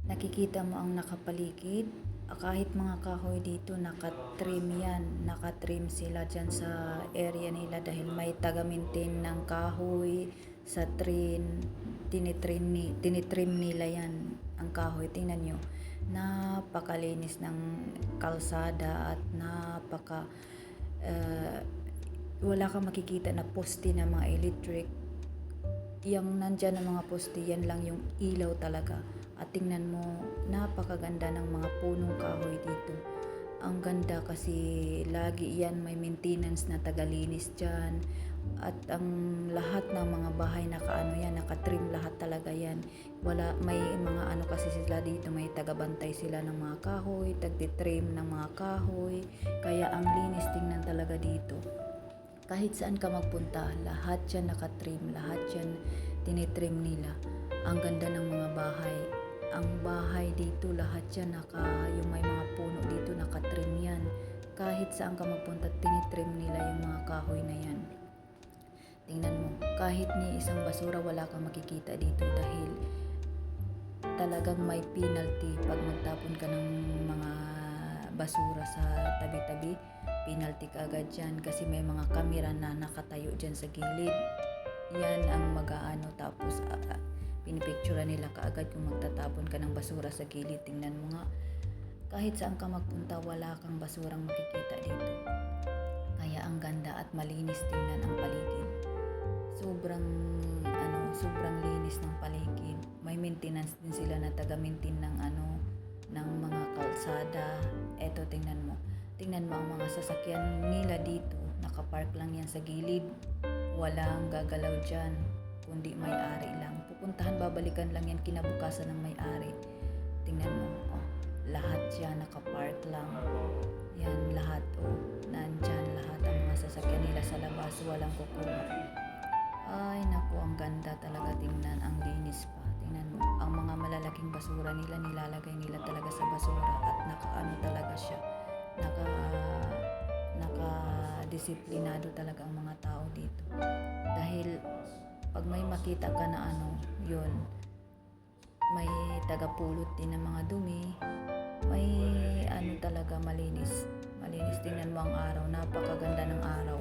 Nakikita mo ang nakapaligid. Kahit mga kahoy dito nakatrim yan. Nakatrim sila dyan sa area nila dahil may taga-maintain ng kahoy sa train. Tinitrim nila yan ang kahoy. Tingnan nyo. Napakalinis ng kalsada at wala kang makikita na poste ng mga electric. Yung nandyan ng mga poste, yan lang yung ilaw talaga. At tingnan mo, napakaganda ng mga punong kahoy dito. Ang ganda kasi lagi yan may maintenance na tagalinis dyan. At ang lahat ng mga bahay nakatrim lahat talaga yan. May mga kasi sila dito, may tagabantay sila ng mga kahoy, tagtitrim ng mga kahoy. Kaya ang linis tingnan talaga dito. Kahit saan ka magpunta, lahat yan nakatrim, lahat yan tinitrim nila. Ang ganda ng mga bahay. Ang bahay dito, lahat yan yung may mga puno dito, nakatrim yan. Kahit saan ka magpunta, tinitrim nila yung mga kahoy na yan. Tingnan mo, kahit ni isang basura wala kang makikita dito dahil talagang may penalty pag magtapon ka ng mga basura sa tabi-tabi. Penalty ka agad dyan kasi may mga kamera na nakatayo dyan sa gilid. Yan ang tapos pinipicture nila kaagad kung magtatapon ka ng basura sa gilid. Tingnan mo nga, kahit saan ka magpunta wala kang basurang makikita dito. Kaya ang ganda at malinis tingnan ang paligid. Sobrang linis ng paligid. May maintenance din sila na taga-maintain ng mga kalsada. Eto, tingnan mo ang mga sasakyan nila dito, nakapark lang yan sa gilid. Walang gagalaw dyan, kundi may-ari lang. Pupuntahan, babalikan lang yan kinabukasan ng may-ari. Tingnan mo, lahat yan nakapark lang. Yan lahat, nandyan lahat ang mga sasakyan nila sa labas, walang kukuha. Ay naku, ang ganda talaga tingnan, ang linis pa. Tingnan mo, ang mga malalaking basura nila nilalagay nila talaga sa basura at talaga siya. Naka-disiplinado talaga ang mga tao dito. Dahil pag may makita ka na yun, may tagapulot din ng mga dumi, may talaga malinis. Tingnan mo ang araw, napakaganda ng araw.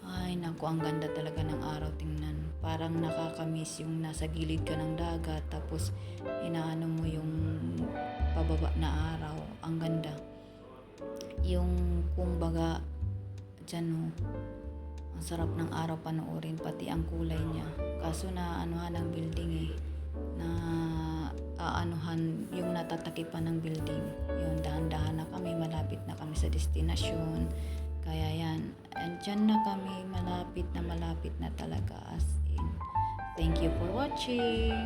Ay naku, ang ganda talaga ng araw tingnan. Parang nakakamiss yung nasa gilid ka ng dagat tapos inaano mo yung pababa na araw. Ang ganda. Yung kumbaga dyan ang sarap ng araw panoorin, pati ang kulay niya. Kaso na ng building na yung natatakipan ng building. Yung dahan-dahan na kami, malapit na kami sa destinasyon. Kaya yan, andyan na kami, malapit na talaga, as in. Thank you for watching.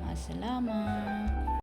Masalamat.